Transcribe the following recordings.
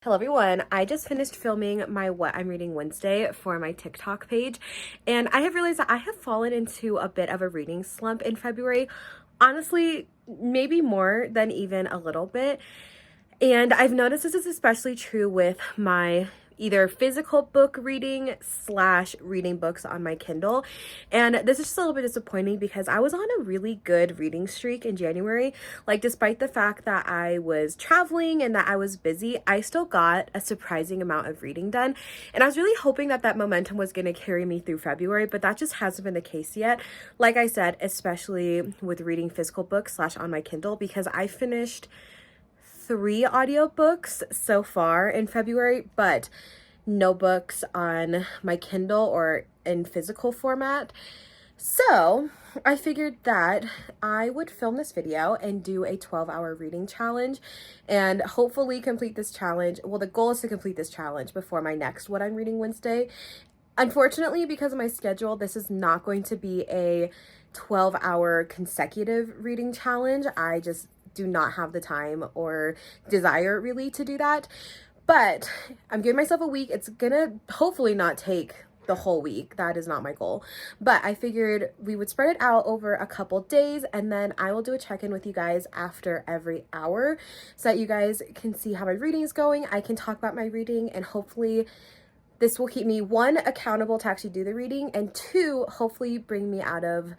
Hello everyone, I just finished filming my What I'm Reading Wednesday for my TikTok page, and I have realized that I have fallen into a bit of a reading slump in February. Honestly, maybe more than even a little bit. And I've noticed this is especially true with my either physical book reading slash reading books on my Kindle. And this is just a little bit disappointing because I was on a really good reading streak in January. Like, despite the fact that I was traveling and that I was busy, I still got a surprising amount of reading done. And I was really hoping that that momentum was going to carry me through February, but that just hasn't been the case yet. Like I said, especially with reading physical books slash on my Kindle, because I finished 3 audiobooks so far in February, but no books on my Kindle or in physical format. So I figured that I would film this video and do a 12-hour reading challenge and hopefully complete this challenge. Well, the goal is to complete this challenge before my next What I'm Reading Wednesday. Unfortunately, because of my schedule, this is not going to be a 12-hour consecutive reading challenge. I just do not have the time or desire really to do that. But I'm giving myself a week. It's gonna hopefully not take the whole week. That is not my goal. But I figured we would spread it out over a couple days, and then I will do a check-in with you guys after every hour so that you guys can see how my reading is going. I can talk about my reading, and hopefully this will keep me, 1, accountable to actually do the reading, and 2, hopefully bring me out of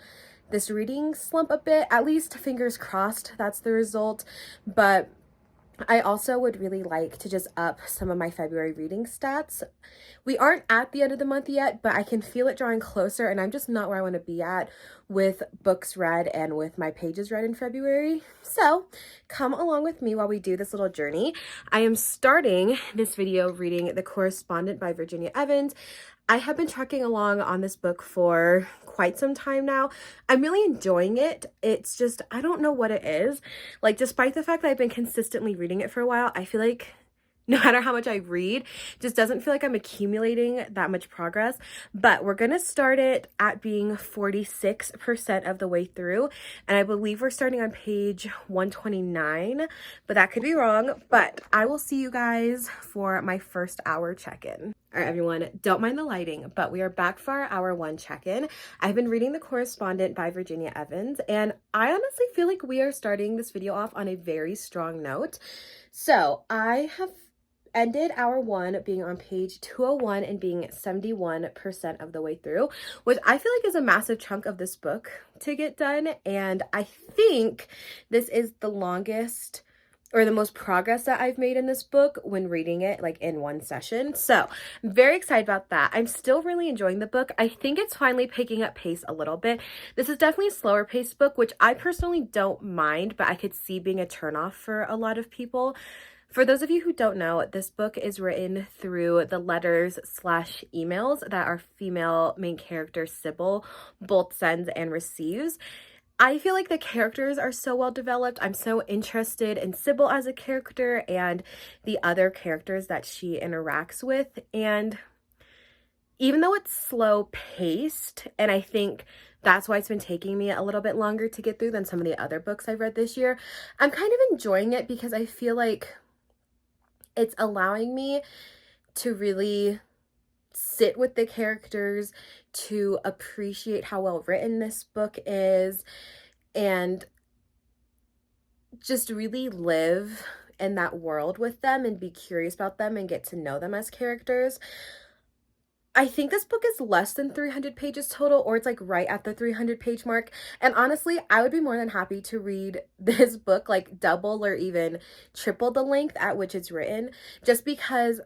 this reading slump a bit. At least fingers crossed that's the result. But I also would really like to just up some of my February reading stats. We aren't at the end of the month yet, but I can feel it drawing closer, and I'm just not where I want to be at with books read and with my pages read in February. So come along with me while we do this little journey. I am starting this video reading The Correspondent by Virginia Evans. I have been trucking along on this book for quite some time now. I'm really enjoying it. It's just, I don't know what it is. Like, despite the fact that I've been consistently reading it for a while, I feel like no matter how much I read, just doesn't feel like I'm accumulating that much progress. But we're going to start it at being 46% of the way through. And I believe we're starting on page 129, but that could be wrong. But I will see you guys for my first hour check-in. All right, everyone, don't mind the lighting, but we are back for our hour 1 check-in. I've been reading The Correspondent by Virginia Evans, and I honestly feel like we are starting this video off on a very strong note. So I have ended hour 1 being on page 201 and being 71% of the way through, which I feel like is a massive chunk of this book to get done. And I think this is the longest or the most progress that I've made in this book when reading it like in one session. So I'm very excited about that. I'm still really enjoying the book. I think it's finally picking up pace a little bit. This is definitely a slower paced book, which I personally don't mind, but I could see being a turnoff for a lot of people. For those of you who don't know, this book is written through the letters slash emails that our female main character, Sybil, both sends and receives. I feel like the characters are so well developed. I'm so interested in Sybil as a character and the other characters that she interacts with. And even though it's slow paced, and I think that's why it's been taking me a little bit longer to get through than some of the other books I've read this year, I'm kind of enjoying it because I feel like it's allowing me to really sit with the characters, to appreciate how well written this book is, and just really live in that world with them and be curious about them and get to know them as characters. I think this book is less than 300 pages total, or it's like right at the 300 page mark. And honestly, I would be more than happy to read this book like double or even triple the length at which it's written, just because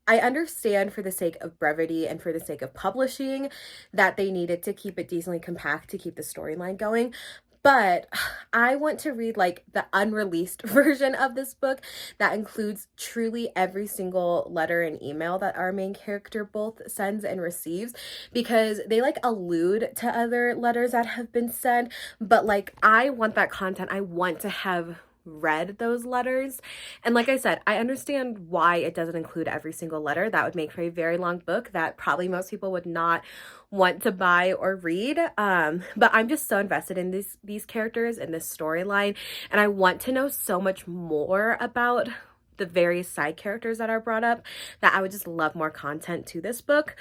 I understand for the sake of brevity and for the sake of publishing that they needed to keep it decently compact to keep the storyline going. But I want to read like the unreleased version of this book that includes truly every single letter and email that our main character both sends and receives, because they like allude to other letters that have been sent, but like I want that content. I want to have read those letters. And like I said, I understand why it doesn't include every single letter. That would make for a very long book that probably most people would not want to buy or read. But I'm just so invested in these characters and this storyline, and I want to know so much more about the various side characters that are brought up, that I would just love more content to this book.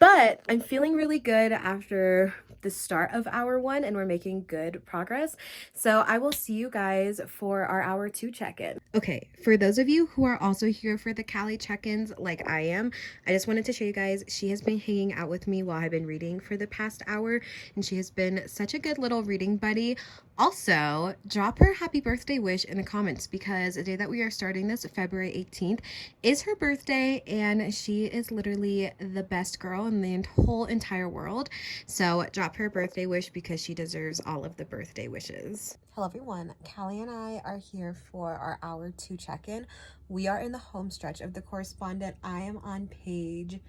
But I'm feeling really good after the start of hour 1, and we're making good progress. So I will see you guys for our hour 2 check-in. Okay, for those of you who are also here for the Callie check-ins like I am, I just wanted to show you guys, she has been hanging out with me while I've been reading for the past hour, and she has been such a good little reading buddy. Also, drop her happy birthday wish in the comments, because the day that we are starting this, February 18th, is her birthday, and she is literally the best girl in the whole entire world. So drop her birthday wish, because she deserves all of the birthday wishes. Hello everyone, Callie and I are here for our hour 2 check-in. We are in the home stretch of the correspondent. I am on page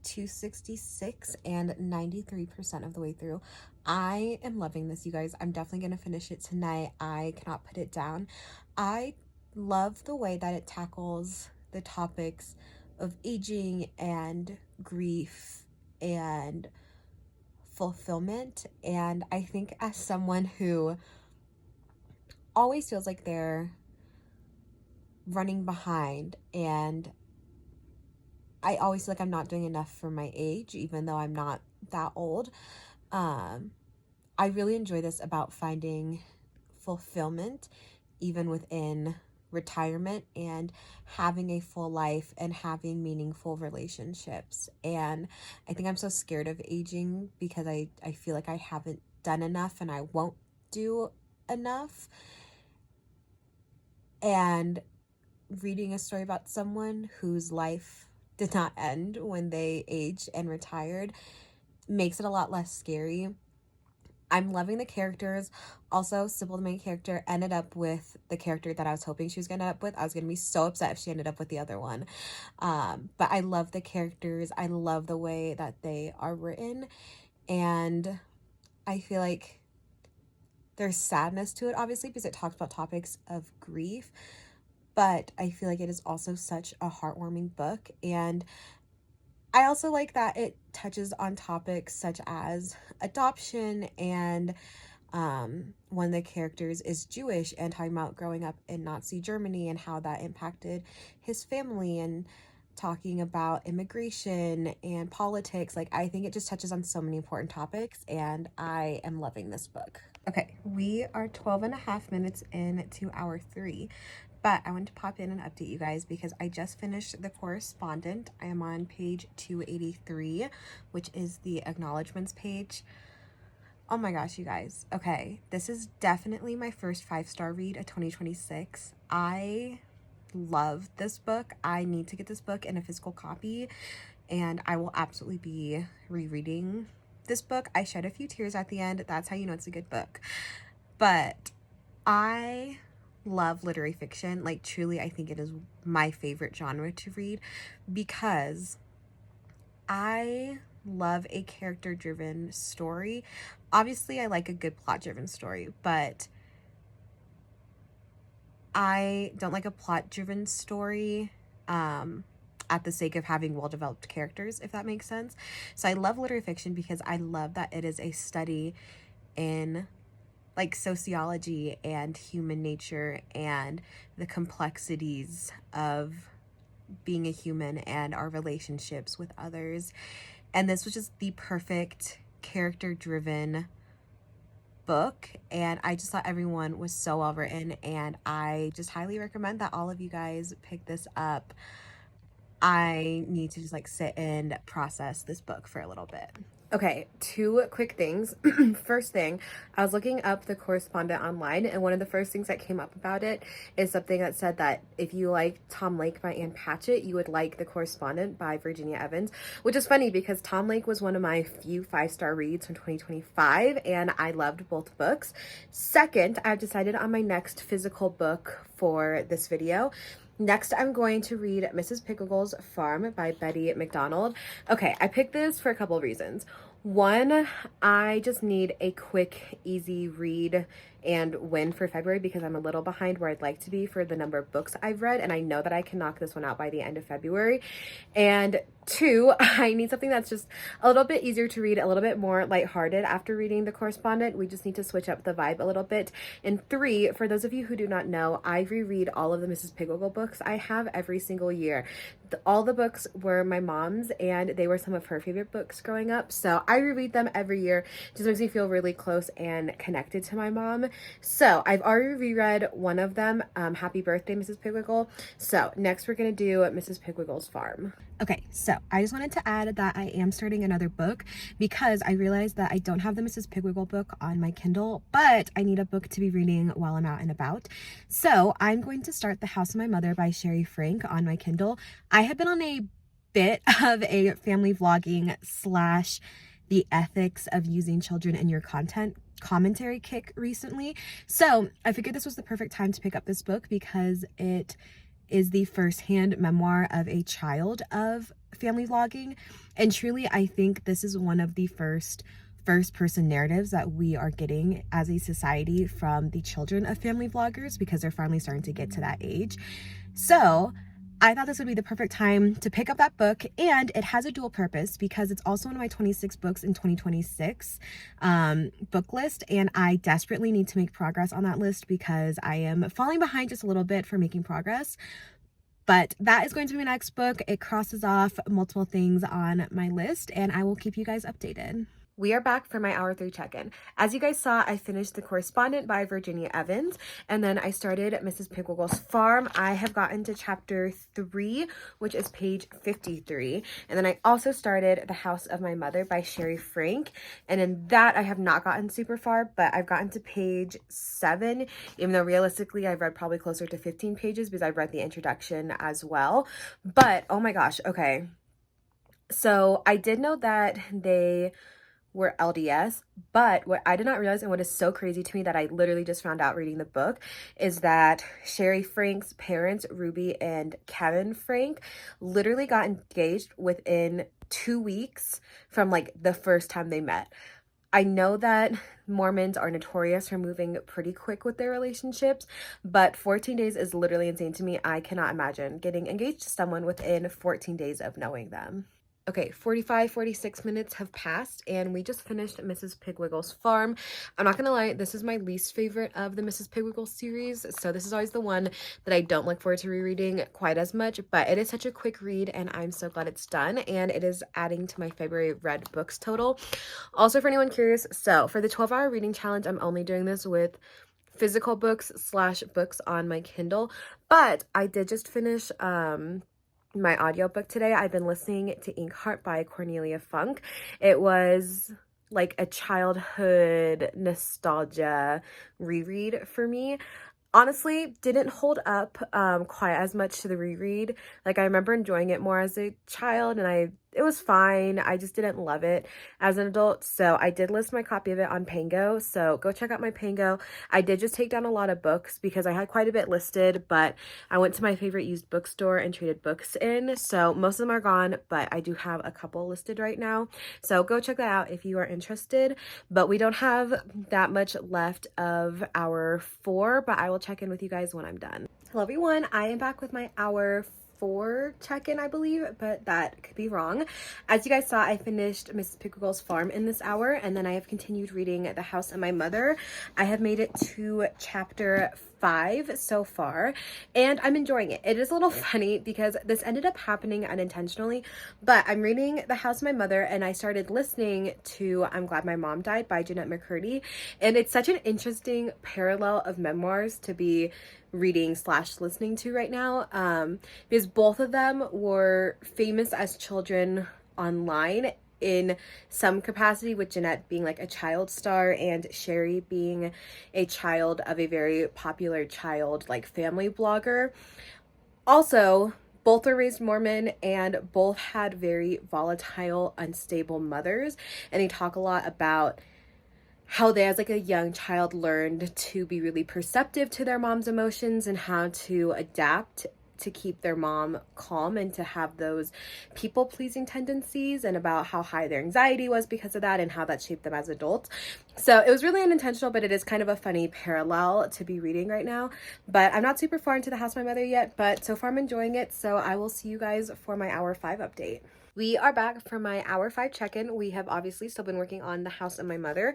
266 and 93% of the way through. I am loving this, you guys. I'm definitely going to finish it tonight. I cannot put it down. I love the way that it tackles the topics of aging and grief and fulfillment. And I think as someone who always feels like they're running behind, and I always feel like I'm not doing enough for my age, even though I'm not that old. I really enjoy this about finding fulfillment even within retirement and having a full life and having meaningful relationships. And I think I'm so scared of aging because I feel like I haven't done enough and I won't do enough. And reading a story about someone whose life did not end when they aged and retired makes it a lot less scary. I'm loving the characters. Also, Sybil, the main character, ended up with the character that I was hoping she was going to end up with. I was going to be so upset if she ended up with the other one. But I love the characters. I love the way that they are written. And I feel like there's sadness to it, obviously, because it talks about topics of grief. But I feel like it is also such a heartwarming book. And I also like that it touches on topics such as adoption, and one of the characters is Jewish and talking about growing up in Nazi Germany and how that impacted his family, and talking about immigration and politics. Like, I think it just touches on so many important topics, and I am loving this book. Okay, we are 12 and a half minutes into hour 3. But I wanted to pop in and update you guys because I just finished The Correspondent. I am on page 283, which is the acknowledgements page. Oh my gosh, you guys. Okay, this is definitely my first 5-star read of 2026. I love this book. I need to get this book in a physical copy, and I will absolutely be rereading this book. I shed a few tears at the end. That's how you know it's a good book. But I love literary fiction. Like, truly, I think it is my favorite genre to read because I love a character-driven story. Obviously, I like a good plot-driven story, but I don't like a plot-driven story at the sake of having well-developed characters, if that makes sense. So I love literary fiction because I love that it is a study in like sociology and human nature and the complexities of being a human and our relationships with others. And this was just the perfect character-driven book, and I just thought everyone was so well written, and I just highly recommend that all of you guys pick this up. I need to just like sit and process this book for a little bit. Okay, 2 quick things. First thing, I was looking up The Correspondent online, and one of the first things that came up about it is something that said that if you like Tom Lake by Ann Patchett, you would like The Correspondent by Virginia Evans, which is funny because Tom Lake was one of my few 5-star reads from 2025, and I loved both books. Second, I've decided on my next physical book for this video. Next, I'm going to read Mrs. Pickle's Farm by Betty McDonald. Okay, I picked this for a couple of reasons. One, I just need a quick, easy read and win for February because I'm a little behind where I'd like to be for the number of books I've read, and I know that I can knock this one out by the end of February. And 2, I need something that's just a little bit easier to read, a little bit more lighthearted after reading The Correspondent. We just need to switch up the vibe a little bit. And 3, for those of you who do not know, I reread all of the Mrs. Pigwiggle books I have every single year. All the books were my mom's, and they were some of her favorite books growing up. So I reread them every year. It just makes me feel really close and connected to my mom. So I've already reread one of them, Happy Birthday, Mrs. Pigwiggle. So next we're going to do Mrs. Pigwiggle's Farm. Okay, so I just wanted to add that I am starting another book because I realized that I don't have the Mrs. Pigwiggle book on my Kindle, but I need a book to be reading while I'm out and about. So I'm going to start The House of My Mother by Sherry Frank on my Kindle. I have been on a bit of a family vlogging / the ethics of using children in your content commentary kick recently. So I figured this was the perfect time to pick up this book because it is the first-hand memoir of a child of family vlogging. And truly, I think this is one of the first-person narratives that we are getting as a society from the children of family vloggers because they're finally starting to get to that age. So I thought this would be the perfect time to pick up that book, and it has a dual purpose because it's also one of my 26 books in 2026 book list, and I desperately need to make progress on that list because I am falling behind just a little bit for making progress. But that is going to be my next book. It crosses off multiple things on my list, and I will keep you guys updated. We are back for my hour 3 check-in. As you guys saw, I finished The Correspondent by Virginia Evans, and then I started Mrs. Pigwiggle's Farm. I have gotten to chapter 3, which is page 53, and then I also started The House of My Mother by Sherry Frank, and in that I have not gotten super far, but I've gotten to page 7, even though realistically I've read probably closer to 15 pages because I've read the introduction as well. But oh my gosh, okay. So I did know that they were LDS, but what I did not realize and what is so crazy to me that I literally just found out reading the book is that Sherry Frank's parents, Ruby and Kevin Frank, literally got engaged within 2 weeks from like the first time they met. I know that Mormons are notorious for moving pretty quick with their relationships, but 14 days is literally insane to me. I cannot imagine getting engaged to someone within 14 days of knowing them. Okay, 46 minutes have passed, and we just finished Mrs. Pigwiggle's Farm. I'm not gonna lie, this is my least favorite of the Mrs. Pigwiggle series, so this is always the one that I don't look forward to rereading quite as much, but it is such a quick read, and I'm so glad it's done, and it is adding to my February read books total. Also, for anyone curious, so for the 12-hour reading challenge, I'm only doing this with physical books / books on my Kindle, but I did just finish my audiobook today. I've been listening to Inkheart by Cornelia Funk. It was like a childhood nostalgia reread for me. Honestly, didn't hold up quite as much to the reread. Like, I remember enjoying it more as a child, and it was fine. I just didn't love it as an adult. So I did list my copy of it on Pango. So go check out my Pango. I did just take down a lot of books because I had quite a bit listed, but I went to my favorite used bookstore and traded books in. So most of them are gone, but I do have a couple listed right now. So go check that out if you are interested. But we don't have that much left of hour 4, but I will check in with you guys when I'm done. Hello everyone, I am back with my hour 4 check-in, I believe, but that could be wrong. As you guys saw, I finished Mrs. Pigwiggle's Farm in this hour, and then I have continued reading The House of My Mother. I have made it to chapter 5 so far, and I'm enjoying it. It is a little funny because this ended up happening unintentionally, but I'm reading The House of My Mother, and I started listening to I'm Glad My Mom Died by Jeanette McCurdy, and it's such an interesting parallel of memoirs to be reading / listening to right now, because both of them were famous as children online in some capacity, with Jeanette being like a child star and Sherry being a child of a very popular child like family blogger. Also, both were raised Mormon and both had very volatile, unstable mothers, and they talk a lot about how they, as like a young child, learned to be really perceptive to their mom's emotions and how to adapt to keep their mom calm and to have those people-pleasing tendencies, and about how high their anxiety was because of that and how that shaped them as adults. So it was really unintentional, but it is kind of a funny parallel to be reading right now. But I'm not super far into The House of My Mother yet, but so far I'm enjoying it. So I will see you guys for my hour 5 update. We are back for my hour 5 check-in. We have obviously still been working on The House of My Mother.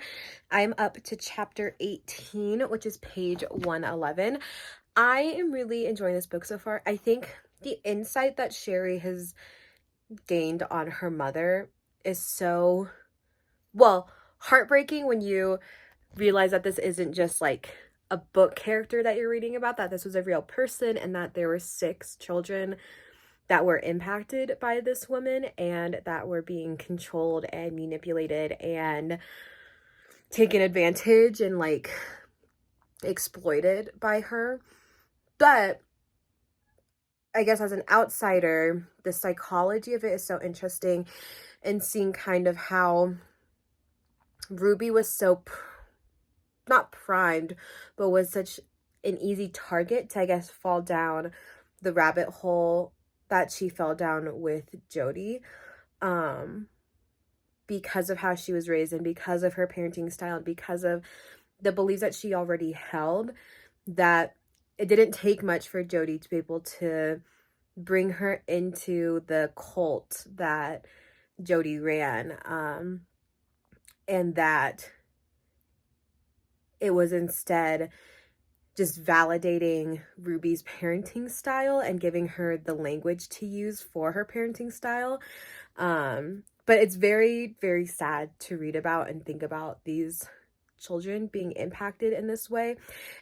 I'm up to chapter 18, which is page 111. I am really enjoying this book so far. I think the insight that Sherry has gained on her mother is so, well, heartbreaking when you realize that this isn't just like a book character that you're reading about, that this was a real person and that there were 6 children that were impacted by this woman and that were being controlled and manipulated and taken advantage and like exploited by her. But I guess as an outsider, the psychology of it is so interesting, and seeing kind of how Ruby was so not primed, but was such an easy target to, I guess, fall down the rabbit hole that she fell down with Jody, because of how she was raised and because of her parenting style and because of the beliefs that she already held, that it didn't take much for Jody to be able to bring her into the cult that Jody ran, and that it was instead just validating Ruby's parenting style and giving her the language to use for her parenting style. But it's very, very sad to read about and think about these children being impacted in this way.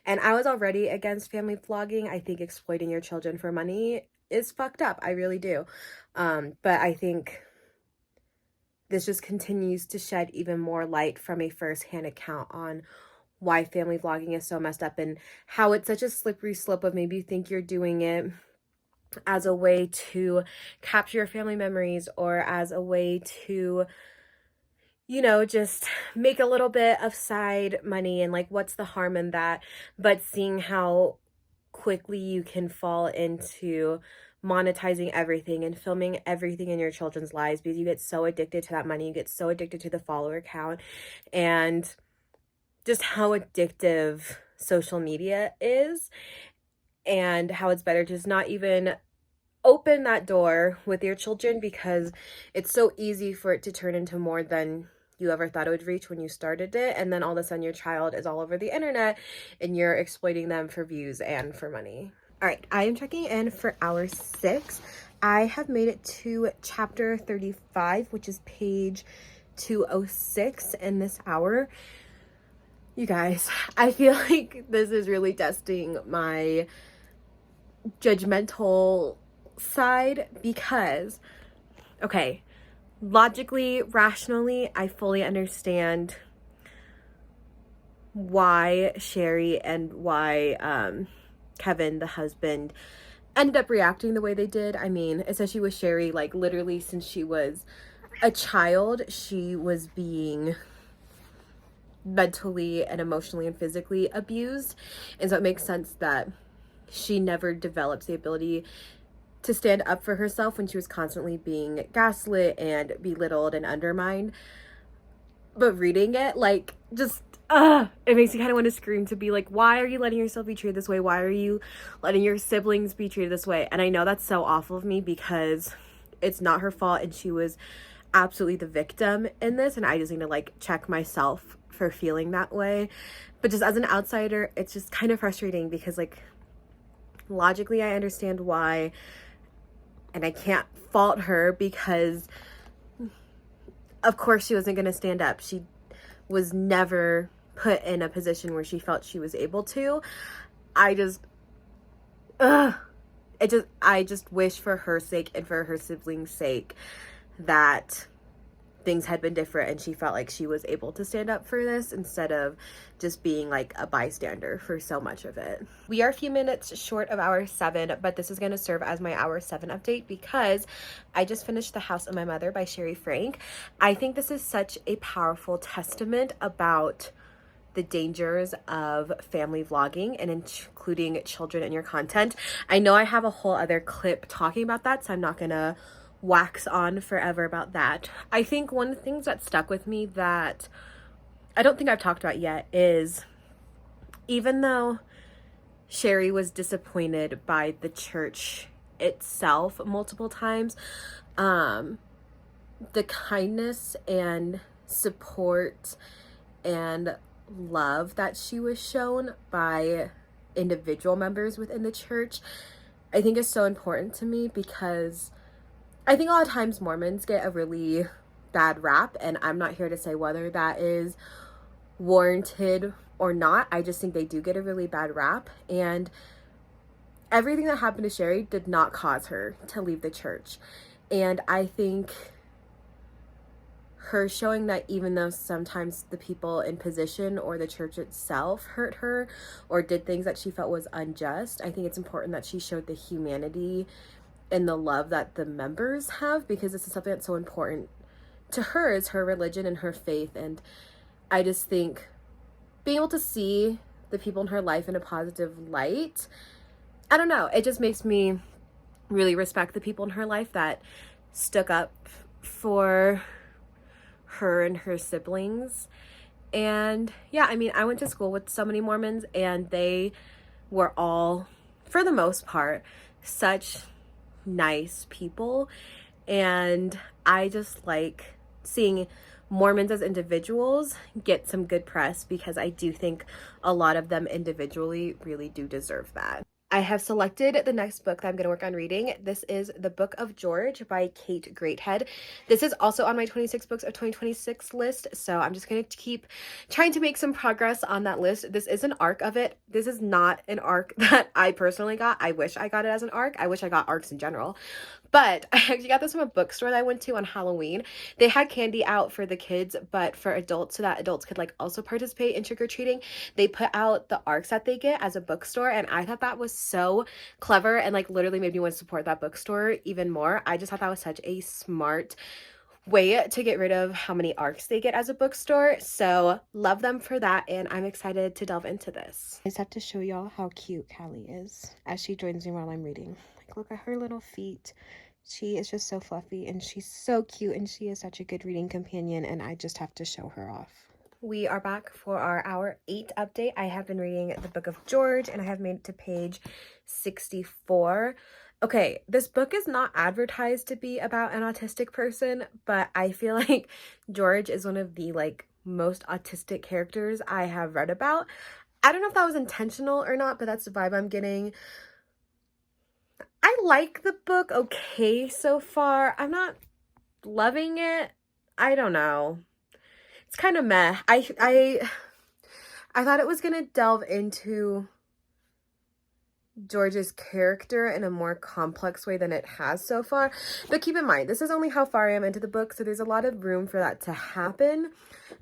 And I was already against family flogging. I think exploiting your children for money is fucked up. I really do. But I think this just continues to shed even more light from a first-hand account on why family vlogging is so messed up and how it's such a slippery slope of maybe you think you're doing it as a way to capture your family memories or as a way to, you know, just make a little bit of side money, and like what's the harm in that. But seeing how quickly you can fall into monetizing everything and filming everything in your children's lives because you get so addicted to that money, you get so addicted to the follower count, and just how addictive social media is, and how it's better to just not even open that door with your children because it's so easy for it to turn into more than you ever thought it would reach when you started it. And then all of a sudden your child is all over the internet and you're exploiting them for views and for money. All right, I am checking in for hour 6. I have made it to chapter 35, which is page 206 in this hour. You guys, I feel like this is really testing my judgmental side because, okay, logically, rationally, I fully understand why Sherry and why Kevin, the husband, ended up reacting the way they did. I mean, especially with Sherry, like literally since she was a child, she was being mentally and emotionally and physically abused, and so it makes sense that she never developed the ability to stand up for herself when she was constantly being gaslit and belittled and undermined. But reading it, like, just it makes you kind of want to scream, to be like, why are you letting yourself be treated this way? Why are you letting your siblings be treated this way? And I know that's so awful of me because it's not her fault and she was absolutely the victim in this, and I just need to like check myself for feeling that way. But just as an outsider, it's just kind of frustrating because like logically I understand why, and I can't fault her because of course she wasn't going to stand up. She was never put in a position where she felt she was able to. I just wish for her sake and for her siblings' sake that things had been different and she felt like she was able to stand up for this instead of just being like a bystander for so much of it. We are a few minutes short of hour 7, but this is going to serve as my hour 7 update because I just finished The House of My Mother by Sherry Frank. I think this is such a powerful testament about the dangers of family vlogging and including children in your content. I know I have a whole other clip talking about that, so I'm not gonna wax on forever about that. I think one of the things that stuck with me that I don't think I've talked about yet is, even though Sherry was disappointed by the church itself multiple times, the kindness and support and love that she was shown by individual members within the church, I think is so important to me, because I think a lot of times Mormons get a really bad rap, and I'm not here to say whether that is warranted or not. I just think they do get a really bad rap, and everything that happened to Sherry did not cause her to leave the church. And I think her showing that even though sometimes the people in position or the church itself hurt her or did things that she felt was unjust, I think it's important that she showed the humanity and the love that the members have, because this is something that's so important to her, is her religion and her faith. And I just think being able to see the people in her life in a positive light, I don't know, it just makes me really respect the people in her life that stuck up for her and her siblings. And yeah, I mean, I went to school with so many Mormons, and they were all, for the most part, such nice people. And I just like seeing Mormons as individuals get some good press, because I do think a lot of them individually really do deserve that. I have selected the next book that I'm going to work on reading. This is The Book of George by Kate Greathead. This is also on my 26 books of 2026 list, so I'm just going to keep trying to make some progress on that list. This is an arc of it. This is not an arc that I personally got. I wish I got it as an arc. I wish I got arcs in general. But I actually got this from a bookstore that I went to on Halloween. They had candy out for the kids, but for adults, so that adults could like also participate in trick-or-treating, they put out the arcs that they get as a bookstore, and I thought that was so clever and like literally made me want to support that bookstore even more. I just thought that was such a smart way to get rid of how many arcs they get as a bookstore. So love them for that, and I'm excited to delve into this. I just have to show y'all how cute Callie is as she joins me while I'm reading. Like, look at her little feet. She is just so fluffy, and she's so cute, and she is such a good reading companion, and I just have to show her off. We are back for our hour 8 update. I have been reading the Book of George, and I have made it to page 64. Okay, this book is not advertised to be about an autistic person, but I feel like George is one of the like most autistic characters I have read about. I don't know if that was intentional or not, but that's the vibe I'm getting. I like the book okay so far. I'm not loving it. I don't know. It's kind of meh. I thought it was gonna delve into George's character in a more complex way than it has so far. But keep in mind, this is only how far I am into the book, so there's a lot of room for that to happen.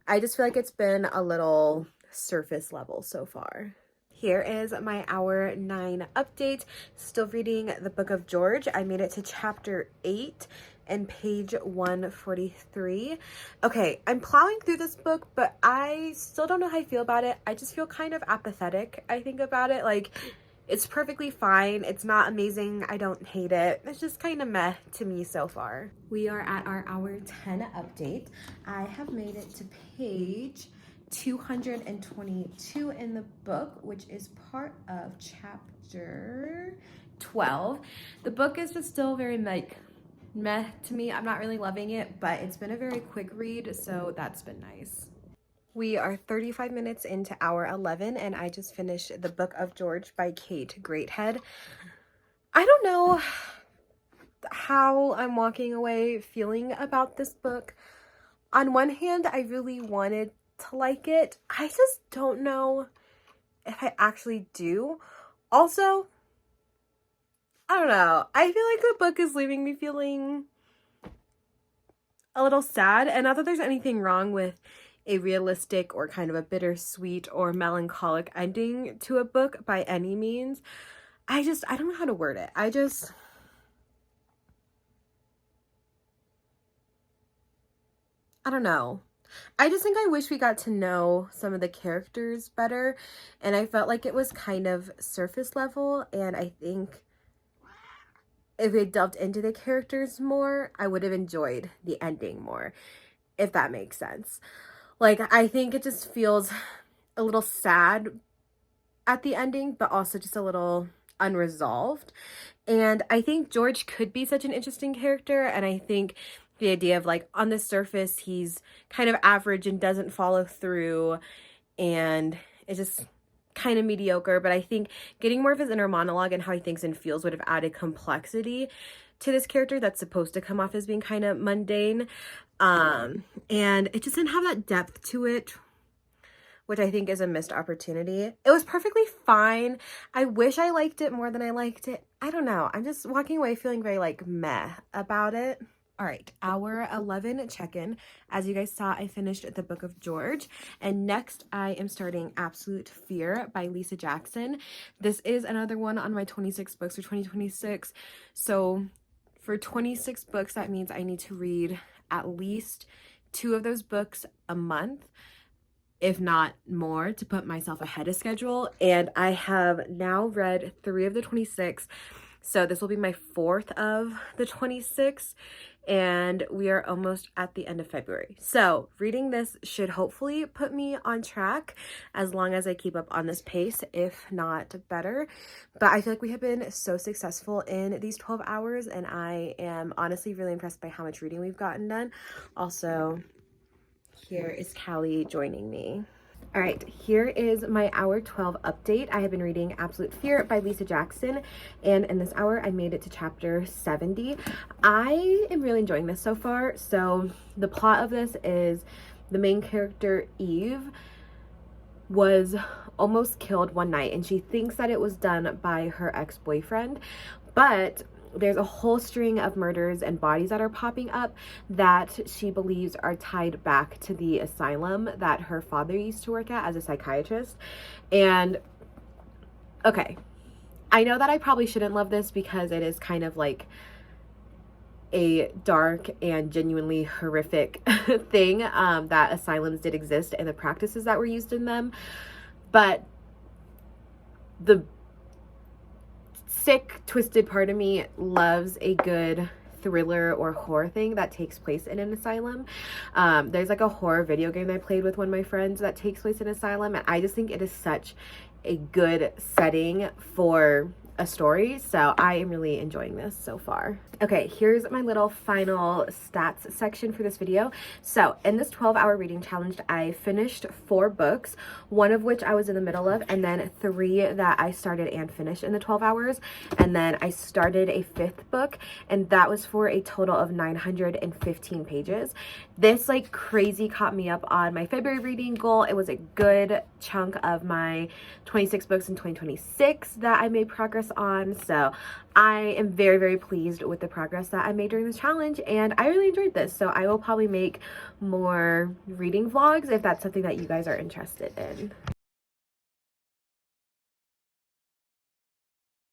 I just feel like it's been a little surface level so far. Here is my hour 9 update. Still reading the Book of George. I made it to chapter 8 and page 143. Okay, I'm plowing through this book, but I still don't know how I feel about it. I just feel kind of apathetic, I think, about it. Like, it's perfectly fine. It's not amazing. I don't hate it. It's just kind of meh to me so far. We are at our hour 10 update. I have made it to page 222 in the book, which is part of chapter 12. The book is just still very like meh to me. I'm not really loving it, but it's been a very quick read, so that's been nice. We are 35 minutes into hour 11, and I just finished the Book of George by Kate Greathead. I don't know how I'm walking away feeling about this book. On one hand, I really wanted to like it. I just don't know if I actually do. Also, I don't know. I feel like the book is leaving me feeling a little sad, and not that there's anything wrong with a realistic or kind of a bittersweet or melancholic ending to a book by any means. I don't know how to word it. I don't know. I just think I wish we got to know some of the characters better, and I felt like it was kind of surface level, and I think if we delved into the characters more, I would have enjoyed the ending more, if that makes sense. Like, I think it just feels a little sad at the ending, but also just a little unresolved. And I think George could be such an interesting character, and I think the idea of like on the surface he's kind of average and doesn't follow through and it's just kind of mediocre, but I think getting more of his inner monologue and how he thinks and feels would have added complexity to this character that's supposed to come off as being kind of mundane. And it just didn't have that depth to it, which I think is a missed opportunity. It was perfectly fine. I wish I liked it more than I liked it. I don't know. I'm just walking away feeling very like meh about it. All right, hour 11 check-in. As you guys saw, I finished the Book of George, and next I am starting Absolute Fear by Lisa Jackson. This is another one on my 26 books for 2026. So for 26 books, that means I need to read at least 2 of those books a month, if not more, to put myself ahead of schedule. And I have now read 3 of the 26. So this will be my 4th of the 26, and we are almost at the end of February. So reading this should hopefully put me on track as long as I keep up on this pace, if not better. But I feel like we have been so successful in these 12 hours, and I am honestly really impressed by how much reading we've gotten done. Also, here is Callie joining me. All right, here is my hour 12 update. I have been reading Absolute Fear by Lisa Jackson, and in this hour I made it to chapter 70. I am really enjoying this so far. So the plot of this is the main character, Eve, was almost killed one night, and she thinks that it was done by her ex-boyfriend, but there's a whole string of murders and bodies that are popping up that she believes are tied back to the asylum that her father used to work at as a psychiatrist. And okay, I know that I probably shouldn't love this because it is kind of like a dark and genuinely horrific thing, that asylums did exist and the practices that were used in them. But the sick, twisted part of me loves a good thriller or horror thing that takes place in an asylum. There's like a horror video game I played with one of my friends that takes place in an asylum, and I just think it is such a good setting for a story. So I am really enjoying this so far. Okay, here's my little final stats section for this video. So in this 12-hour reading challenge, I finished 4 books, one of which I was in the middle of, and then 3 that I started and finished in the 12 hours. And then I started a 5th book, and that was for a total of 915 pages. This like crazy caught me up on my February reading goal. It was a good chunk of my 26 books in 2026 that I made progress on. So I am very, very pleased with the progress that I made during this challenge, and I really enjoyed this. So I will probably make more reading vlogs if that's something that you guys are interested in.